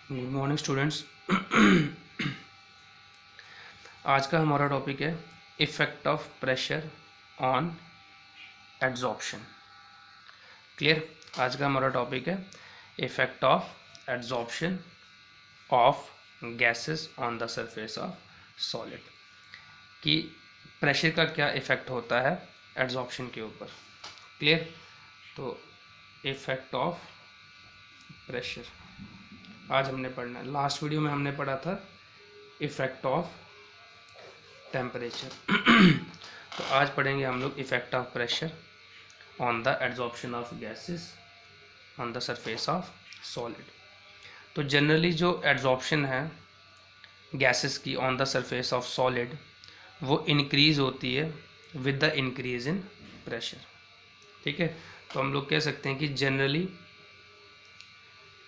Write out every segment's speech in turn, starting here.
Good morning students. आज का हमारा टॉपिक है effect of pressure on adsorption. Clear. आज का हमारा टॉपिक है effect of adsorption of gases on the surface of solid, कि प्रेशर का क्या इफ़ेक्ट होता है एड्जॉर्प्शन के ऊपर। क्लियर। तो इफ़ेक्ट ऑफ प्रेशर आज हमने पढ़ना है। लास्ट वीडियो में हमने पढ़ा था इफ़ेक्ट ऑफ टेम्परेचर। तो आज पढ़ेंगे हम लोग effect of pressure on the adsorption of gases on the surface of solid. तो जनरली जो एड्जॉर्प्शन है गैसेस की on the surface of solid वो इंक्रीज़ होती है with the increase in pressure. ठीक है। तो हम लोग कह सकते हैं कि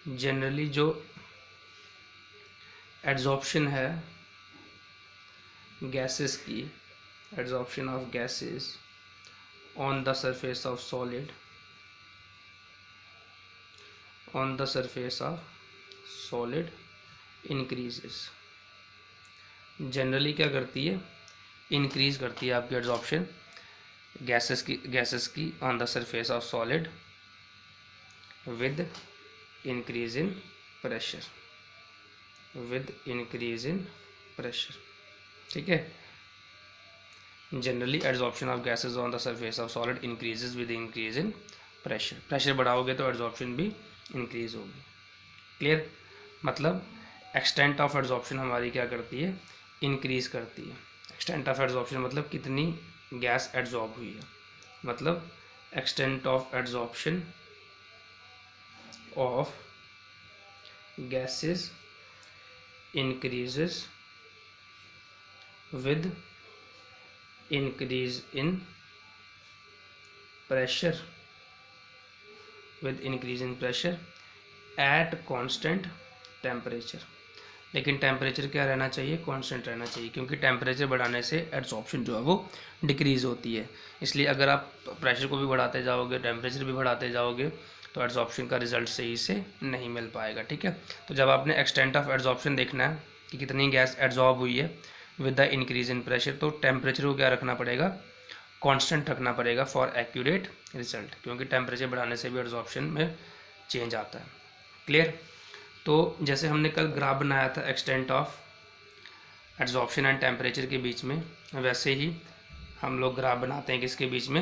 जनरली जो एड्जॉर्प्शन है गैसेस की, adsorption of gases on the surface of solid, on the surface of solid increases. Generally क्या करती है, इंक्रीज करती है आपकी एड्जॉर्प्शन गैसेस की on the surface of solid with increase in pressure, with increase in pressure. ठीक है। Generally adsorption of gases on the surface of solid increases with increase in pressure. Pressure बढ़ाओगे तो adsorption भी increase होगी। Clear. मतलब extent of adsorption हमारी क्या करती है, इंक्रीज करती है। एक्सटेंट ऑफ एड्जॉर्प्शन मतलब कितनी गैस एड्जॉर्ब हुई है, मतलब extent of adsorption of gases increases with increase in pressure, with increase in pressure at constant temperature। लेकिन टेम्परेचर क्या रहना चाहिए, कांस्टेंट रहना चाहिए, क्योंकि टेम्परेचर बढ़ाने से एड्जॉर्प्शन जो है वो डिक्रीज़ होती है। इसलिए अगर आप प्रेशर को भी बढ़ाते जाओगे, टेम्परेचर भी बढ़ाते जाओगे, तो एड्जॉर्प्शन का रिजल्ट सही से नहीं मिल पाएगा। ठीक है। तो जब आपने एक्सटेंट ऑफ एड्जॉर्प्शन देखना है कि कितनी गैस एड्जॉर्ब हुई है with the increase in pressure, तो टेम्परेचर को क्या रखना पड़ेगा, कांस्टेंट रखना पड़ेगा फॉर एक्यूरेट रिजल्ट, क्योंकि टेम्परेचर बढ़ाने से भी एड्जॉर्प्शन में चेंज आता है। क्लियर। तो जैसे हमने कल ग्राफ बनाया था extent of adsorption and temperature के बीच में, वैसे ही हम लोग ग्राफ बनाते हैं किसके बीच में,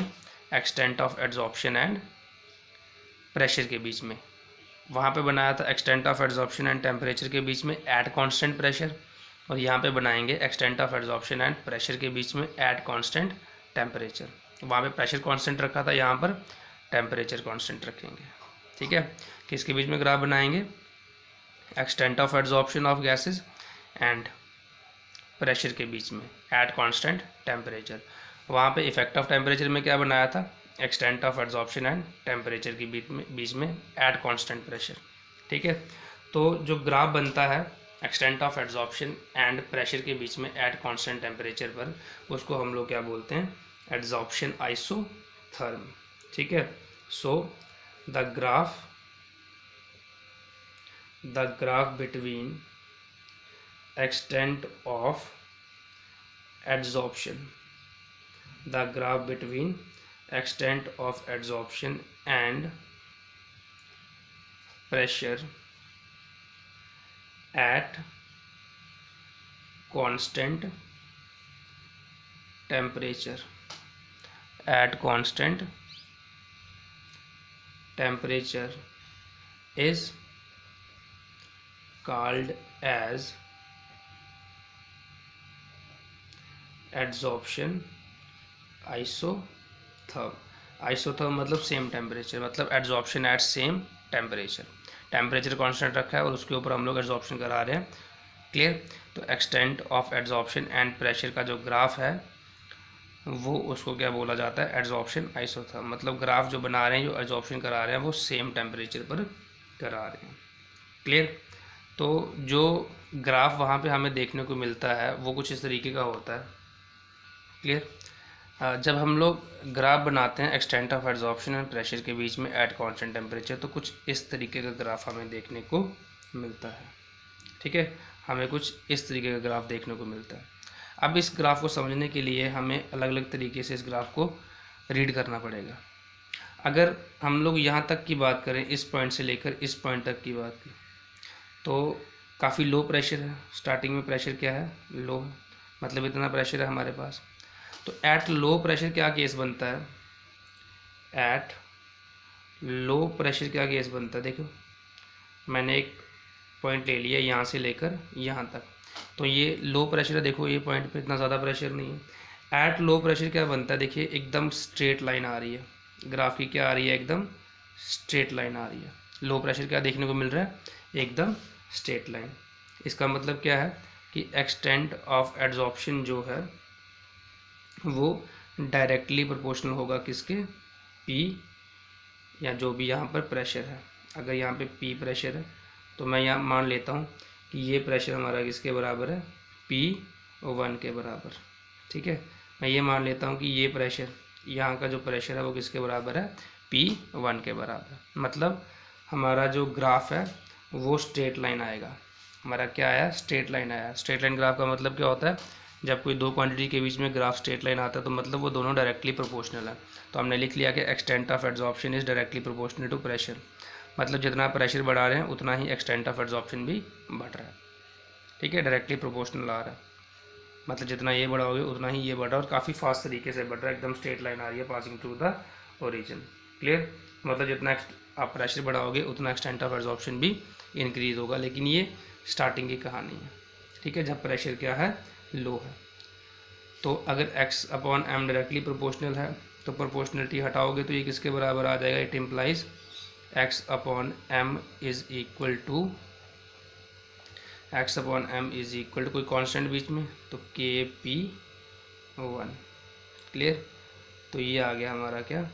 extent of adsorption and pressure के बीच में। वहाँ पे बनाया था extent of adsorption and temperature के बीच में एट कांस्टेंट प्रेशर, और यहाँ पे बनाएंगे extent of adsorption and pressure के बीच में एट कांस्टेंट टेम्परेचर। वहाँ पे प्रेशर कांस्टेंट रखा था, यहाँ पर टेम्परेचर कांस्टेंट रखेंगे। ठीक है। किसके बीच में ग्राफ बनाएंगे, extent of adsorption of gases and pressure के बीच में एट कांस्टेंट टेम्परेचर। वहाँ पे इफेक्ट ऑफ टेम्परेचर में क्या बनाया था, extent of adsorption and temperature के बीच में एट कांस्टेंट प्रेशर। ठीक है। तो जो ग्राफ बनता है extent of adsorption and pressure के बीच में एट कांस्टेंट टेम्परेचर पर, उसको हम लोग क्या बोलते हैं, एड्जॉर्प्शन आइसोथर्म। ठीक है। So the graph between extent of adsorption, the graph between extent of adsorption and pressure at constant temperature, at constant temperature is called as adsorption isotherm. Isotherm मतलब सेम टेम्परेचर, मतलब adsorption at same temperature. Temperature constant रखा है और उसके ऊपर हम लोग adsorption करा रहे हैं। क्लियर। तो extent of adsorption and pressure का जो ग्राफ है वो उसको क्या बोला जाता है, एड्जॉर्प्शन आइसोथर्म। मतलब ग्राफ जो बना रहे हैं, जो एड्जॉर्प्शन करा रहे हैं, वो सेम टेम्परेचर पर करा रहे हैं। क्लियर। तो जो ग्राफ वहाँ पे हमें देखने को मिलता है वो कुछ इस तरीके का होता है। क्लियर। जब हम लोग ग्राफ बनाते हैं extent of adsorption and pressure के बीच में एट कांस्टेंट टेम्परेचर, तो कुछ इस तरीके का ग्राफ हमें देखने को मिलता है। ठीक है, हमें कुछ इस तरीके का ग्राफ देखने को मिलता है। अब इस ग्राफ को समझने के लिए हमें अलग अलग तरीके से इस ग्राफ को रीड करना पड़ेगा। अगर हम लोग यहाँ तक की बात करें, इस पॉइंट से लेकर इस पॉइंट तक की बात की, तो काफ़ी लो प्रेशर है। स्टार्टिंग में प्रेशर क्या है, लो है, मतलब इतना प्रेशर है हमारे पास। तो एट लो प्रेशर क्या केस बनता है, एट लो प्रेशर क्या केस बनता है, देखो मैंने एक पॉइंट ले लिया यहाँ से लेकर यहाँ तक, तो ये लो प्रेशर है। देखो ये पॉइंट पे इतना ज़्यादा प्रेशर नहीं है। एट लो प्रेशर क्या बनता है, देखिए एकदम स्ट्रेट लाइन आ रही है, ग्राफ की क्या आ रही है, एकदम स्ट्रेट लाइन आ रही है। लो प्रेशर क्या देखने को मिल रहा है, एकदम स्ट्रेट लाइन। इसका मतलब क्या है कि एक्सटेंट ऑफ एड्जॉर्प्शन जो है वो डायरेक्टली प्रोपोर्शनल होगा किसके, पी, या जो भी यहाँ पर प्रेशर है। अगर यहाँ पे पी प्रेशर है तो मैं यहाँ मान लेता हूँ कि ये प्रेशर हमारा किसके बराबर है, P1 के बराबर। ठीक है, मैं ये मान लेता हूँ कि ये प्रेशर, यहाँ का जो प्रेशर है वो किसके बराबर है, P1 के बराबर। मतलब हमारा जो ग्राफ है वो स्ट्रेट लाइन आएगा। हमारा क्या आया, स्ट्रेट लाइन आया। स्ट्रेट लाइन ग्राफ का मतलब क्या होता है, जब कोई दो क्वांटिटी के बीच में ग्राफ स्ट्रेट लाइन आता है तो मतलब वो दोनों डायरेक्टली प्रोपोर्शनल है। तो हमने लिख लिया कि extent of adsorption is directly proportional to pressure. मतलब जितना प्रेशर बढ़ा रहे हैं उतना ही एक्सटेंट ऑफ एड्जॉर्प्शन भी बढ़ रहा है। ठीक है, डायरेक्टली प्रोपोर्शनल आ रहा है, मतलब जितना ये बढ़ाओगे उतना ही ये बढ़ रहा है, और काफ़ी फास्ट तरीके से बढ़ रहा है, एकदम स्ट्रेट लाइन आ रही है passing through the origin. Clear, मतलब जितना आप प्रेशर बढ़ाओगे उतना एक्सटेंट ऑफ एड्जॉर्प्शन भी इंक्रीज होगा, लेकिन ये स्टार्टिंग की कहानी है। ठीक है, जब प्रेशर क्या है, लो है। तो अगर x/m डायरेक्टली प्रोपोर्शनल है तो प्रोपोर्शनलिटी हटाओगे तो ये किसके बराबर आ जाएगा, it implies x/m is equal to कोई कांस्टेंट बीच में तो Kp1। क्लियर, तो ये आ गया हमारा क्या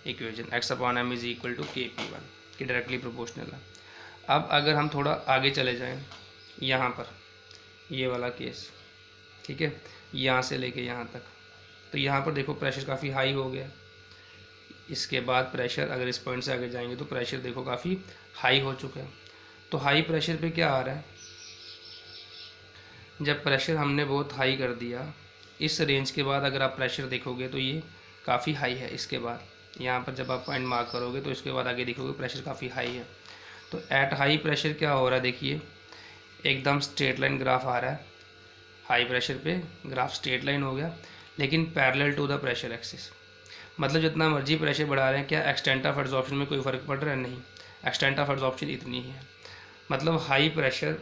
equation, x/m is equal to Kp1 कि डायरेक्टली प्रोपोर्शनल है। अब अगर हम थोड़ा आगे चले जाएं, यहाँ पर ये वाला केस, ठीक है, यहाँ से लेके यहाँ तक, तो यहाँ पर देखो प्रेशर काफ़ी हाई हो गया। इसके बाद प्रेशर, अगर इस पॉइंट से आगे जाएंगे तो प्रेशर देखो काफ़ी हाई हो चुका है। तो हाई प्रेशर पे क्या आ रहा है, जब प्रेशर हमने बहुत हाई कर दिया, इस रेंज के बाद अगर आप प्रेशर देखोगे तो ये काफ़ी हाई है। इसके बाद यहाँ पर जब आप पॉइंट मार्क करोगे तो इसके बाद आगे देखोगे प्रेशर काफ़ी हाई है। तो एट हाई प्रेशर क्या हो रहा है, देखिए एकदम स्ट्रेट लाइन ग्राफ आ रहा है। हाई प्रेशर पे ग्राफ स्ट्रेट लाइन हो गया, लेकिन parallel to the pressure axis. मतलब जितना मर्जी प्रेशर बढ़ा रहे हैं, क्या एक्सटेंट ऑफ एड्जॉर्प्शन में कोई फ़र्क पड़ रहा है, नहीं, एक्सटेंट ऑफ एड्जॉर्प्शन इतनी ही है। मतलब हाई प्रेशर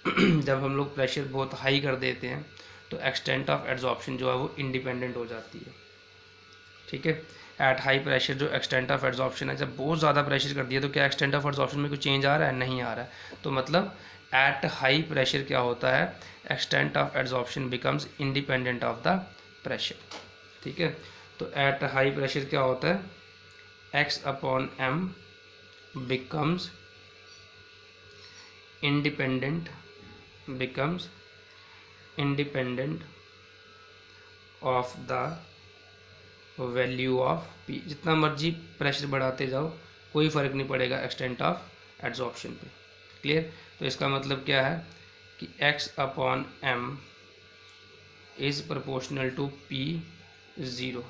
जब हम लोग प्रेशर बहुत हाई कर देते हैं तो एक्सटेंट ऑफ एड्जॉर्प्शन जो है वो इंडिपेंडेंट हो जाती है। ठीक है, एट हाई प्रेशर जो एक्सटेंट ऑफ एड्जॉर्प्शन है, जब बहुत ज़्यादा प्रेशर कर दिया तो क्या एक्सटेंट ऑफ एड्जॉर्प्शन में कोई चेंज आ रहा है, नहीं आ रहा है। तो मतलब एट हाई प्रेशर क्या होता है, extent of adsorption becomes independent of the pressure. ठीक है, तो एट हाई प्रेशर क्या होता है, x/m becomes independent of the value of p। जितना मर्जी प्रेशर बढ़ाते जाओ कोई फ़र्क नहीं पड़ेगा एक्सटेंट ऑफ एड्जॉर्प्शन पे। क्लियर, तो इसका मतलब क्या है कि x/m is proportional to P0,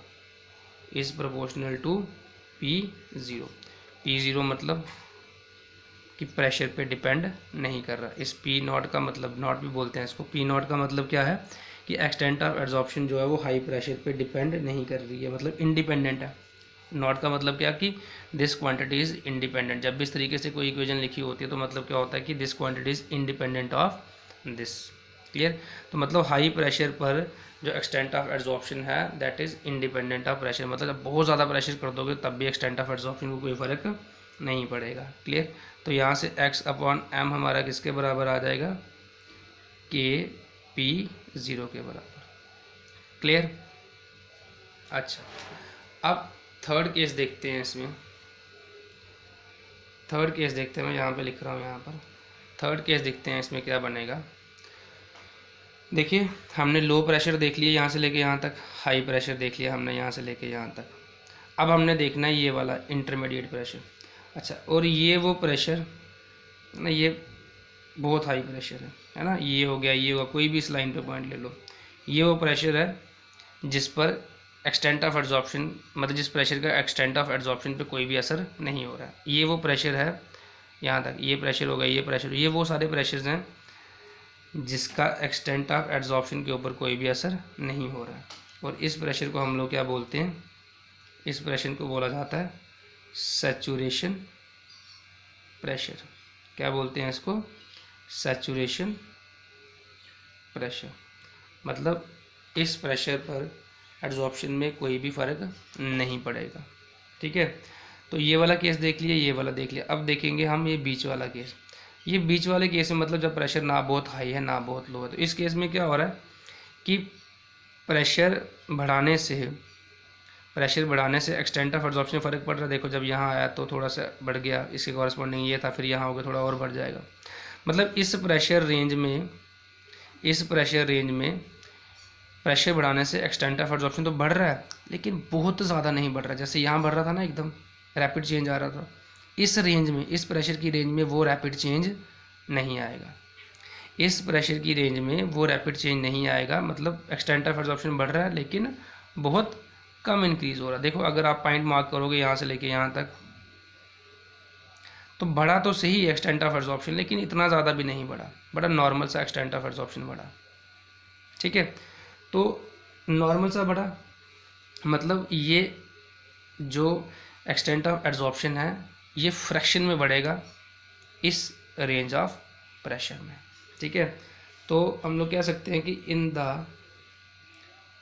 is proportional to P0। P0 मतलब कि प्रेशर पे डिपेंड नहीं कर रहा। इस P0 का मतलब, नॉट भी बोलते हैं इसको, P0 का मतलब क्या है कि एक्सटेंट ऑफ एड्जॉर्प्शन जो है वो हाई प्रेशर पे डिपेंड नहीं कर रही है, मतलब इंडिपेंडेंट है। नॉट का मतलब क्या कि दिस क्वांटिटी इज़ इंडिपेंडेंट। जब भी इस तरीके से कोई इक्वेशन लिखी होती है तो मतलब क्या होता है कि this quantity is independent of this. Clear, तो मतलब हाई प्रेशर पर जो एक्सटेंट ऑफ एड्जॉर्प्शन है that is independent of pressure. मतलब जब बहुत ज़्यादा प्रेशर कर दोगे तब भी एक्सटेंट ऑफ एड्जॉर्प्शन को कोई फ़र्क नहीं पड़ेगा। क्लियर, तो यहाँ से x/m हमारा किसके बराबर आ जाएगा, Kp0 के बराबर। क्लियर, अच्छा अब थर्ड केस देखते हैं। इसमें थर्ड केस देखते हैं, मैं यहाँ पे लिख रहा हूँ, यहाँ पर थर्ड केस देखते हैं। इसमें क्या बनेगा, देखिए हमने लो प्रेशर देख लिया यहाँ से लेके यहाँ तक, हाई प्रेशर देख लिया हमने यहाँ से लेके यहाँ तक। अब हमने देखना है ये वाला इंटरमीडिएट प्रेशर। अच्छा, और ये वो प्रेशर ना, ये बहुत हाई प्रेशर है ना, ये हो गया, ये होगा, कोई भी इस लाइन पे पॉइंट ले लो, ये वो प्रेशर है जिस पर एक्सटेंट ऑफ एड्जॉर्प्शन, मतलब जिस प्रेशर का एक्सटेंट ऑफ एड्जॉर्प्शन पे कोई भी असर नहीं हो रहा है। ये वो प्रेशर है, यहाँ तक ये प्रेशर होगा, ये प्रेशर, ये वो सारे प्रेशर्स हैं जिसका एक्सटेंट ऑफ एड्जॉर्प्शन के ऊपर कोई भी असर नहीं हो रहा है। और इस प्रेशर को हम लोग क्या बोलते हैं, इस प्रेशर को बोला जाता है सैचुरेशन प्रेशर। क्या बोलते हैं इसको, सैचुरेशन प्रेशर। मतलब इस प्रेशर पर एड्जॉर्प्शन में कोई भी फ़र्क नहीं पड़ेगा। ठीक है, तो ये वाला केस देख लिया, ये वाला देख लिया। अब देखेंगे हम ये बीच वाला केस। ये बीच वाले केस में मतलब जब प्रेशर ना बहुत हाई है ना बहुत लो है, तो इस केस में क्या हो रहा है कि प्रेशर बढ़ाने से एक्सटेंट ऑफ एड्जॉर्प्शन फ़र्क पड़ रहा है। देखो जब यहाँ आया तो थोड़ा सा बढ़ गया, इसके कॉरस्पॉन्डिंग ये था, फिर यहाँ हो गया थोड़ा और बढ़ जाएगा। मतलब इस प्रेशर रेंज में प्रेशर बढ़ाने से एक्सटेंट ऑफ एड्जॉर्प्शन तो बढ़ रहा है, लेकिन बहुत ज़्यादा नहीं बढ़ रहा है। जैसे यहाँ बढ़ रहा था ना, एकदम रैपिड चेंज आ रहा था, इस रेंज में, इस प्रेशर की रेंज में वो रैपिड चेंज नहीं आएगा। इस प्रेशर की रेंज में वो रैपिड चेंज नहीं आएगा, मतलब एक्सटेंट ऑफ एड्जॉर्प्शन बढ़ रहा है लेकिन बहुत कम इंक्रीज़ हो रहा है। देखो अगर आप पॉइंट मार्क करोगे यहाँ से लेके यहाँ तक, तो बढ़ा तो सही एक्सटेंट ऑफ एड्जॉर्प्शन, लेकिन इतना ज़्यादा भी नहीं बढ़ा, बड़ा नॉर्मल सा एक्सटेंट ऑफ एड्जॉर्प्शन बढ़ा। ठीक है, तो नॉर्मल सा बढ़ा, मतलब ये जो एक्सटेंट ऑफ एड्जॉर्प्शन है ये फ्रैक्शन में बढ़ेगा इस रेंज ऑफ प्रेशर में। ठीक है, तो हम लोग कह सकते हैं कि in the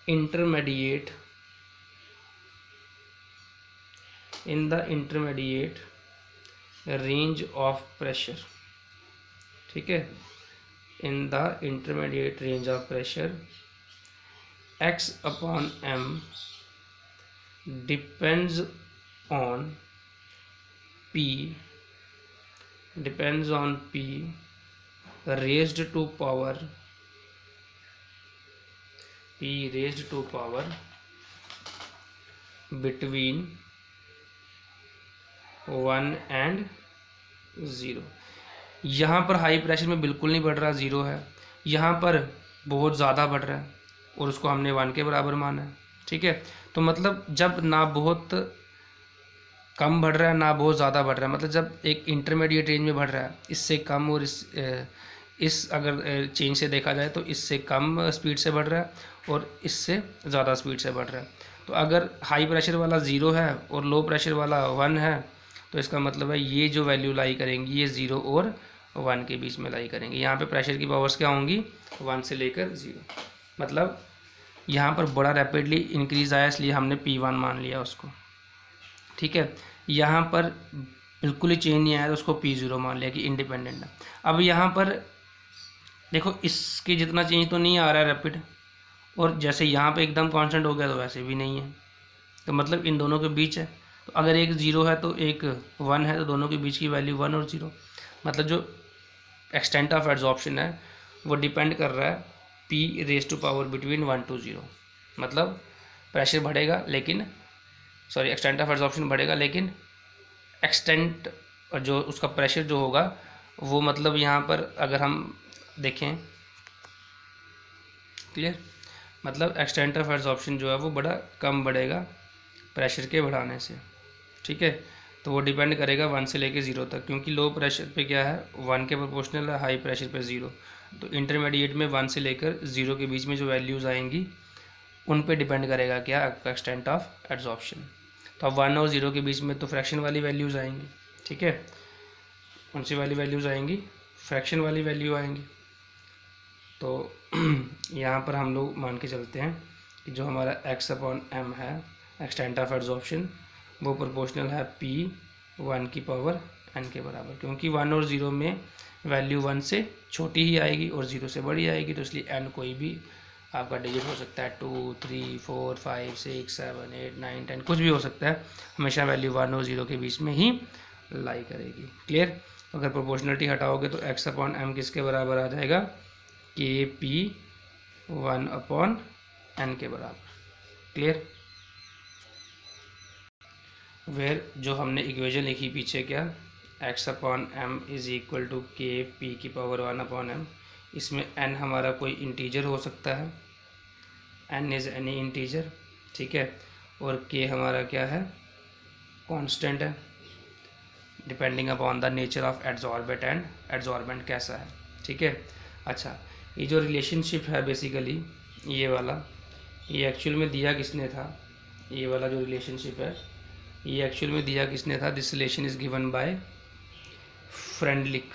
intermediate range of pressure, ठीक है, in the intermediate range of pressure x upon m depends on p raised to power between 1 and 0। यहाँ पर हाई प्रेशर में बिल्कुल नहीं बढ़ रहा, 0 है, यहाँ पर बहुत ज़्यादा बढ़ रहा है और उसको हमने 1 के बराबर माना है। ठीक है, तो मतलब जब ना बहुत कम बढ़ रहा है ना बहुत ज़्यादा बढ़ रहा है, मतलब जब एक इंटरमीडिएट रेंज में बढ़ रहा है, इससे कम और इस अगर चेंज से देखा जाए तो इससे कम स्पीड से बढ़ रहा है और इससे ज़्यादा स्पीड से बढ़ रहा है। तो अगर हाई प्रेशर वाला 0 है और लो प्रेशर वाला 1 है, तो इसका मतलब है ये जो वैल्यू लाई करेंगी ये 0 और 1 के बीच में लाई करेंगे। यहाँ पे प्रेशर की पावर्स क्या होंगी, 1 से लेकर 0। मतलब यहाँ पर बड़ा रैपिडली इंक्रीज आया इसलिए हमने P1 मान लिया उसको। ठीक है, यहाँ पर बिल्कुल ही चेंज नहीं आया तो उसको P0 मान लिया कि इंडिपेंडेंट है। अब यहाँ पर देखो इसके जितना चेंज तो नहीं आ रहा है रैपिड, और जैसे यहाँ पे एकदम कांस्टेंट हो गया तो वैसे भी नहीं है, तो मतलब इन दोनों के बीच है। तो अगर एक 0 है तो एक 1 है, तो दोनों के बीच की वैल्यू 1 और 0। मतलब जो एक्सटेंट ऑफ एड्जॉर्प्शन है वो डिपेंड कर रहा है P raise to power between 1 to 0। मतलब प्रेशर बढ़ेगा लेकिन एक्सटेंट ऑफ एड्जॉर्प्शन बढ़ेगा, लेकिन एक्सटेंट और जो उसका प्रेशर जो होगा वो मतलब यहाँ पर अगर हम देखें, क्लियर, मतलब एक्सटेंट ऑफ एड्जॉर्प्शन जो है वो बड़ा कम बढ़ेगा प्रेशर के बढ़ाने से। ठीक है, तो वो डिपेंड करेगा 1 से लेके 0 तक, क्योंकि लो प्रेशर पे क्या है 1 के प्रोपोर्शनल है, हाई प्रेशर पे 0। तो इंटरमीडिएट में 1 से लेकर 0 के बीच में जो वैल्यूज़ आएंगी उन पे डिपेंड करेगा क्या, आपका एक्सटेंट ऑफ एड्जॉर्प्शन। तो अब 1 और 0 के बीच में तो फ्रैक्शन वाली वैल्यूज़ आएंगी। ठीक है, कौन सी वाली वैल्यूज़ आएंगी, फ्रैक्शन वाली वैल्यू आएंगी। तो यहाँ पर हम लोग मान के चलते हैं कि जो हमारा x/m है एक्सटेंट ऑफ एड्जॉर्प्शन वो प्रोपोर्शनल है P1 की पावर n के बराबर, क्योंकि 1 और 0 में वैल्यू 1 से छोटी ही आएगी और 0 से बड़ी आएगी, तो इसलिए n कोई भी आपका डिजिट हो सकता है, 2, 3, 4, 5, 6, 7, 8, 9, 10 कुछ भी हो सकता है। हमेशा वैल्यू 1 और 0 के बीच में ही लाई करेगी। क्लियर, अगर प्रोपोर्शनलिटी हटाओगे तो x/m किसके बराबर आ जाएगा, Kp1/n के बराबर। क्लियर, वेयर जो हमने इक्वेशन लिखी पीछे क्या, x upon m is equal to k p की पावर 1 अपॉन एम। इसमें n हमारा कोई इंटीजर हो सकता है, n इज़ एनी इंटीजर, ठीक है, और k हमारा क्या है, कांस्टेंट है, depending upon the nature of adsorbent and adsorbent कैसा है, ठीक है। अच्छा, ये जो रिलेशनशिप है बेसिकली ये वाला, ये एक्चुअल में दिया किसने था, ये वाला जो रिलेशनशिप है ये एक्चुअल में दिया किसने था, this relation is given by Freundlich.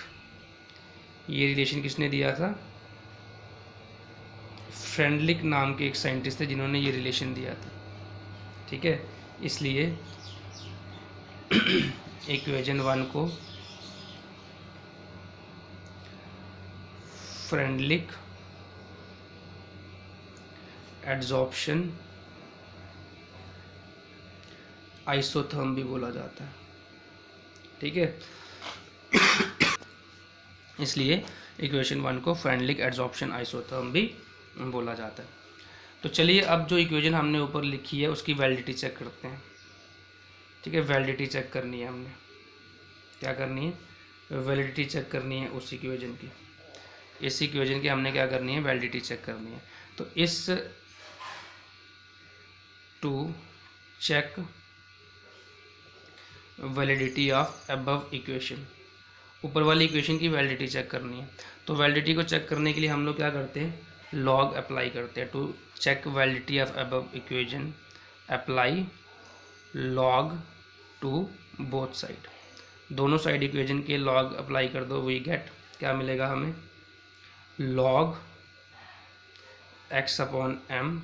ये रिलेशन किसने दिया था, फ्रेंडलिक नाम के एक साइंटिस्ट थे जिन्होंने ये रिलेशन दिया था, ठीक है। इसलिए इक्वेशन 1 को फ्रेंडलिक एड्जॉर्प्शन आइसोथर्म भी बोला जाता है, ठीक है। इसलिए इक्वेशन 1 को फ्रेंडलिक एड्जॉर्प्शन आइसोथर्म भी बोला जाता है। तो चलिए अब जो इक्वेशन हमने ऊपर लिखी है उसकी वैलिडिटी चेक करते हैं, ठीक है। वैलिडिटी चेक करनी है, हमने क्या करनी है, वैलिडिटी चेक करनी है उस इक्वेशन की। इस इक्वेशन की हमने क्या करनी है, वैलिडिटी चेक करनी है। तो इस to check validity of above equation, ऊपर वाली इक्वेशन की वैलिडिटी चेक करनी है। तो वैलिडिटी को चेक करने के लिए हम लोग क्या करते हैं, लॉग अप्लाई करते हैं। To check validity of above equation apply log to both side, दोनों साइड इक्वेशन के लॉग अप्लाई कर दो, वी गेट, क्या मिलेगा हमें, log X upon M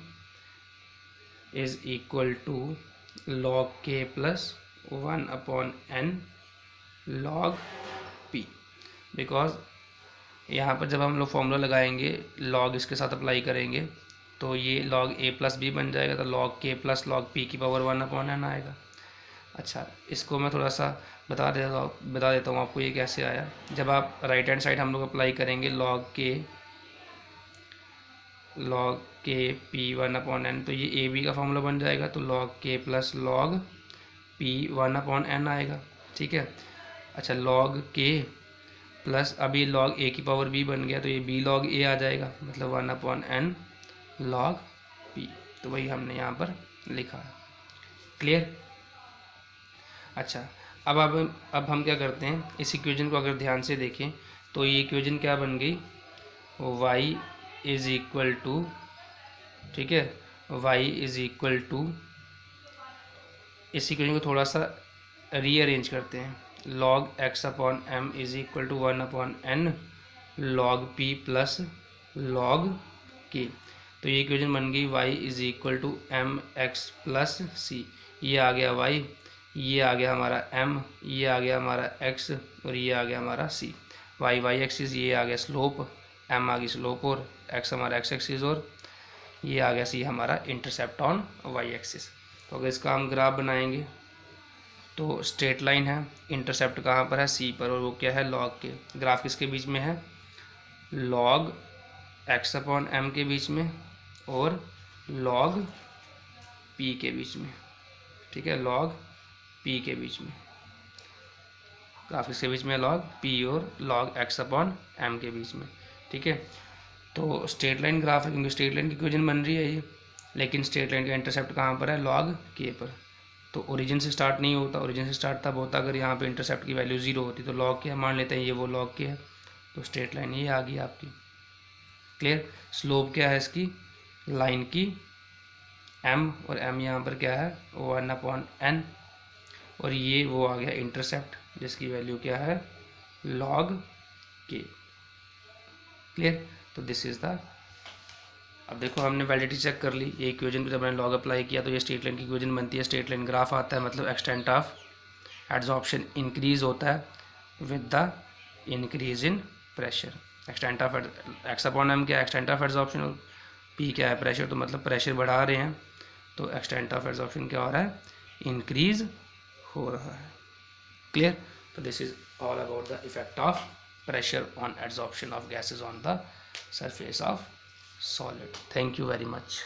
is equal to log के plus 1 upon N log P. Because यहाँ पर जब हम लोग फॉर्मूला लगाएंगे लॉग इसके साथ अप्लाई करेंगे तो ये लॉग ए प्लस बी बन जाएगा, तो लॉग के प्लस लॉग पी की पावर 1 अपॉन एन आएगा। अच्छा, इसको मैं थोड़ा सा बता देता हूँ आपको ये कैसे आया। जब आप राइट हैंड साइड हम लोग अप्लाई करेंगे लॉग के पी 1 अपॉन एन, तो ये ए बी का फॉर्मूला बन जाएगा, तो लॉग के plus log p 1 upon n आएगा, ठीक है। अच्छा, लॉग के प्लस अभी लॉग ए की पावर बी बन गया, तो ये बी लॉग ए आ जाएगा, मतलब 1 अपॉन एन लॉग पी, तो वही हमने यहाँ पर लिखा है। क्लियर। अच्छा, अब हम क्या करते हैं, इस इक्वेशन को अगर ध्यान से देखें तो ये इक्वेशन क्या बन गई, y इज़ इक्वल टू, ठीक है, y इज़ इक्वल टू, इस इक्वेशन को थोड़ा सा रीअरेंज करते हैं, log X upon M is equal to 1 upon N log P plus log K. तो ये इक्वेशन बन गई y is equal to M X plus C, ये आ गया y, ये आ गया हमारा m, ये आ गया हमारा x और ये आ गया हमारा c। y एक्सिस, ये आ गया स्लोप, m आ गई स्लोप और x हमारा x एक्सिस और ये आ गया c हमारा इंटरसेप्ट ऑन y एक्सिस। तो अगर इसका हम ग्राफ बनाएंगे तो स्ट्रेट लाइन है, इंटरसेप्ट कहाँ पर है, सी पर, और वो क्या है, लॉग के। ग्राफ किसके बीच में है, लॉग एक्स अपॉन एम के बीच में और लॉग पी के बीच में, ठीक है, लॉग पी के बीच में। ग्राफ किसके बीच में, लॉग पी और लॉग एक्स अपॉन एम के बीच में, ठीक है। तो स्ट्रेट लाइन ग्राफ है क्योंकि स्ट्रेट लाइन की इक्वेशन बन रही है ये, लेकिन स्ट्रेट लाइन का इंटरसेप्ट कहाँ पर है, लॉग के पर। तो ओरिजिन से स्टार्ट नहीं होता, ओरिजिन से स्टार्ट तब होता अगर यहाँ पे इंटरसेप्ट की वैल्यू 0 होती। तो लॉग के मान लेते हैं ये वो लॉग के है, तो स्ट्रेट लाइन ये आ गई आपकी। क्लियर। स्लोप क्या है इसकी, लाइन की, m, और m यहाँ पर क्या है, 1 अपॉन n, और ये वो आ गया इंटरसेप्ट जिसकी वैल्यू क्या है, लॉग के। क्लियर। तो दिस इज़ द, अब देखो हमने वैलिडिटी चेक कर ली, ये इक्वेशन पे जब मैंने लॉग अप्लाई किया तो ये स्ट्रेट लाइन की इक्वेशन बनती है। स्ट्रेट लाइन ग्राफ आता है, मतलब एक्सटेंट ऑफ एड्जॉर्प्शन इंक्रीज होता है with the increase in pressure. Extent of x upon m क्या है, एक्सटेंट ऑफ एड्जॉर्प्शन, और पी क्या है, प्रेशर, तो मतलब प्रेशर बढ़ा रहे हैं तो एक्सटेंट ऑफ एड्जॉर्प्शन क्या हो रहा है, इंक्रीज हो रहा है। क्लियर। तो this is all about the effect of pressure on adsorption of gases on the surface of solid. Thank you very much.